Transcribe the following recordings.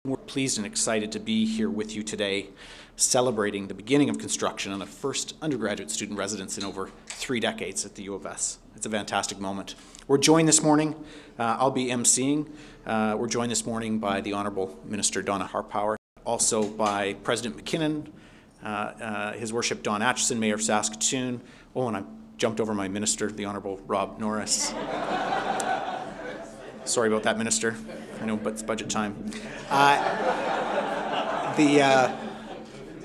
We're pleased and excited to be here with you today, celebrating the beginning of construction on the first undergraduate student residence in over 3 decades at the U of S. It's a fantastic moment. We're joined this morning, I'll be emceeing, we're joined this morning by the Honourable Minister Donna Harpower, also by President McKinnon, His Worship Don Acheson, Mayor of Saskatoon. Oh, and I jumped over my minister, the Honourable Rob Norris. Sorry about that, Minister. I know, but it's budget time.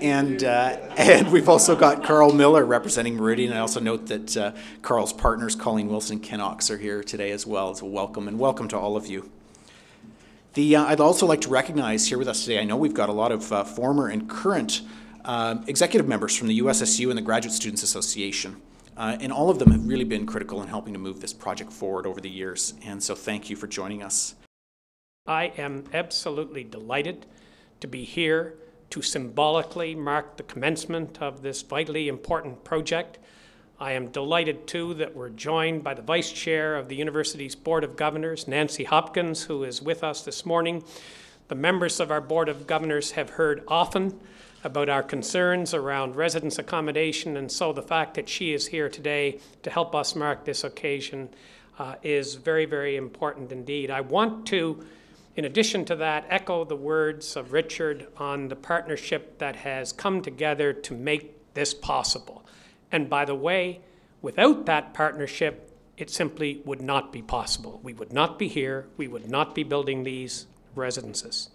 And we've also got Carl Miller representing Meridian. I also note that Carl's partners, Colleen Wilson and Ken Ox, are here today as well. So welcome, and welcome to all of you. I'd also like to recognize here with us today, I know we've got a lot of former and current executive members from the USSU and the Graduate Students Association. And all of them have really been critical in helping to move this project forward over the years. And so thank you for joining us. I am absolutely delighted to be here to symbolically mark the commencement of this vitally important project. I am delighted, too, that we're joined by the Vice Chair of the University's Board of Governors, Nancy Hopkins, who is with us this morning. The members of our Board of Governors have heard often about our concerns around residence accommodation, and so the fact that she is here today to help us mark this occasion is very, very important indeed. I want to, in addition to that, echo the words of Richard on the partnership that has come together to make this possible. And by the way, without that partnership, it simply would not be possible. We would not be here. We would not be building these residences.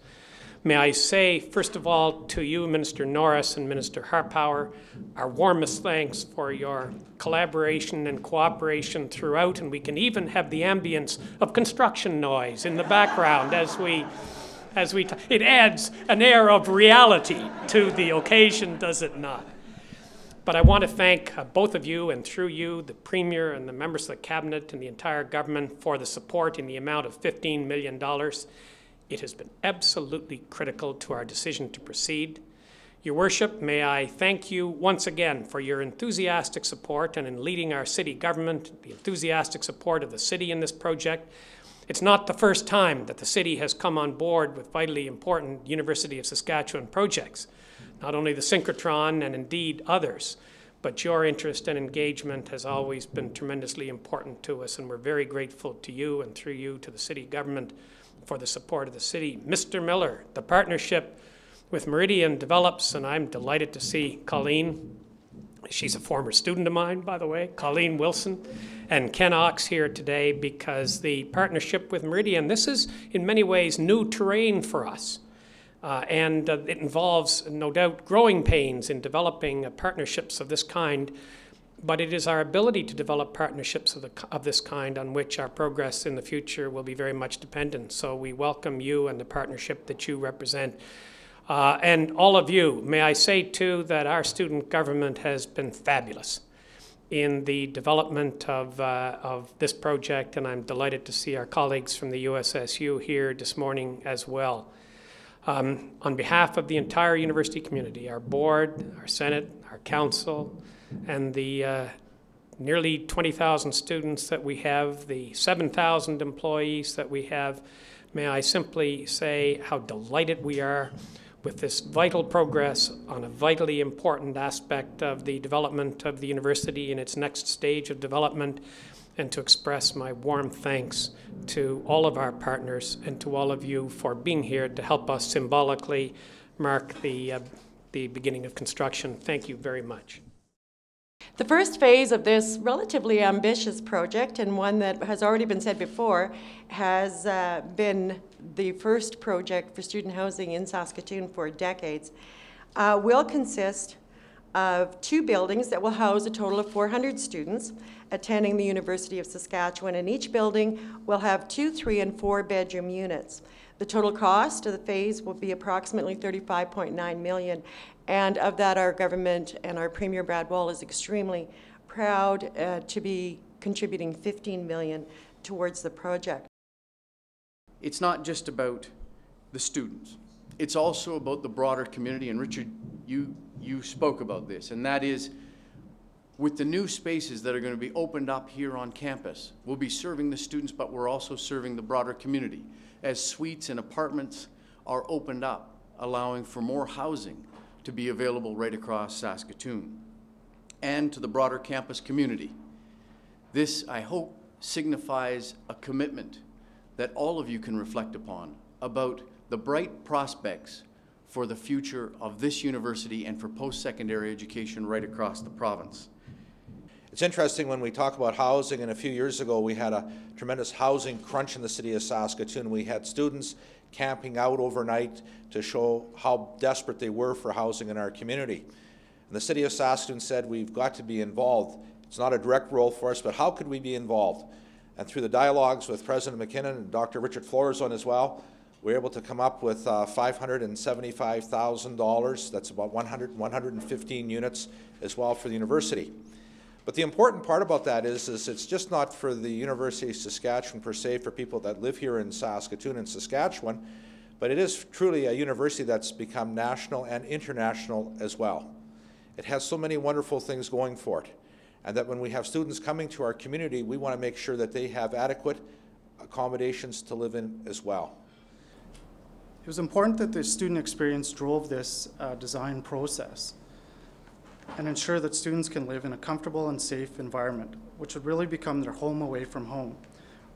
May I say, first of all, to you, Minister Norris and Minister Harpower, our warmest thanks for your collaboration and cooperation throughout, and we can even have the ambience of construction noise in the background it adds an air of reality to the occasion, does it not? But I want to thank both of you, and through you, the Premier and the members of the Cabinet and the entire government for the support in the amount of $15 million. It has been absolutely critical to our decision to proceed. Your Worship, may I thank you once again for your enthusiastic support and in leading our city government, the enthusiastic support of the city in this project. It's not the first time that the city has come on board with vitally important University of Saskatchewan projects, not only the synchrotron and indeed others, but your interest and engagement has always been tremendously important to us, and we're very grateful to you and through you to the city government for the support of the city. Mr. Miller, the partnership with Meridian develops, and I'm delighted to see Colleen. She's a former student of mine, by the way, Colleen Wilson, and Ken Ox here today, because the partnership with Meridian, this is in many ways new terrain for us. And it involves, no doubt, growing pains in developing partnerships of this kind, but it is our ability to develop partnerships of this kind on which our progress in the future will be very much dependent. So we welcome you and the partnership that you represent. And all of you, may I say too that our student government has been fabulous in the development of this project, and I'm delighted to see our colleagues from the USSU here this morning as well. On behalf of the entire university community, our board, our Senate, our council, and the nearly 20,000 students that we have, the 7,000 employees that we have, may I simply say how delighted we are with this vital progress on a vitally important aspect of the development of the university in its next stage of development, and to express my warm thanks to all of our partners and to all of you for being here to help us symbolically mark the beginning of construction. Thank you very much. The first phase of this relatively ambitious project, and one that has already been said before, has been the first project for student housing in Saskatoon for decades, will consist of 2 buildings that will house a total of 400 students attending the University of Saskatchewan, and each building will have 2, 3, and 4 bedroom units. The total cost of the phase will be approximately $35.9 million. And of that, our government and our Premier Brad Wall is extremely proud to be contributing $15 million towards the project. It's not just about the students. It's also about the broader community. And Richard, you spoke about this, and that is with the new spaces that are going to be opened up here on campus. We'll be serving the students, but we're also serving the broader community as suites and apartments are opened up, allowing for more housing to be available right across Saskatoon and to the broader campus community. This, I hope, signifies a commitment that all of you can reflect upon about the bright prospects for the future of this university and for post-secondary education right across the province. It's interesting when we talk about housing, and a few years ago we had a tremendous housing crunch in the city of Saskatoon. We had students camping out overnight to show how desperate they were for housing in our community. And the city of Saskatoon said, we've got to be involved. It's not a direct role for us, but how could we be involved? And through the dialogues with President McKinnon and Dr. Richard Florzone as well, we were able to come up with $575,000. That's about 115 units as well for the university. But the important part about that is it's just not for the University of Saskatchewan per se, for people that live here in Saskatoon and Saskatchewan, but it is truly a university that's become national and international as well. It has so many wonderful things going for it, and that when we have students coming to our community, we want to make sure that they have adequate accommodations to live in as well. It was important that the student experience drove this design process and ensure that students can live in a comfortable and safe environment, which would really become their home away from home,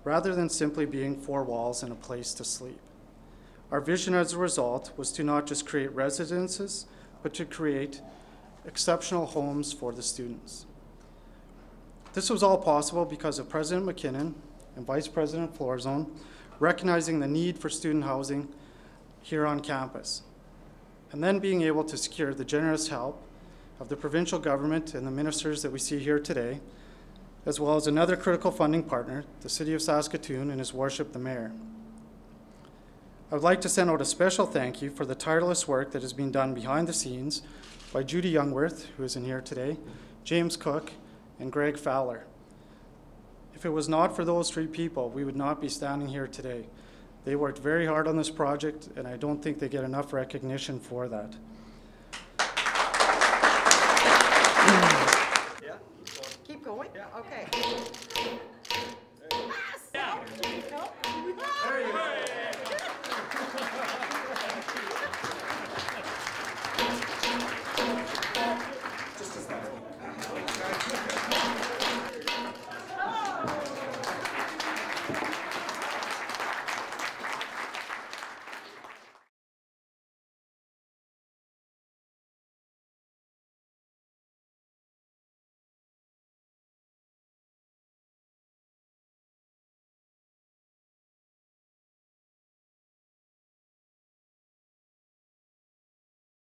rather than simply being four walls and a place to sleep. Our vision as a result was to not just create residences, but to create exceptional homes for the students. This was all possible because of President McKinnon and Vice President Florzone recognizing the need for student housing here on campus, and then being able to secure the generous help of the provincial government and the ministers that we see here today, as well as another critical funding partner, the City of Saskatoon and His Worship the Mayor. I would like to send out a special thank you for the tireless work that has been done behind the scenes by Judy Youngworth, who is in here today, James Cook, and Greg Fowler. If it was not for those three people, we would not be standing here today. They worked very hard on this project, and I don't think they get enough recognition for that. Yeah. Keep going? Yeah. Okay. Yeah. No? There you go.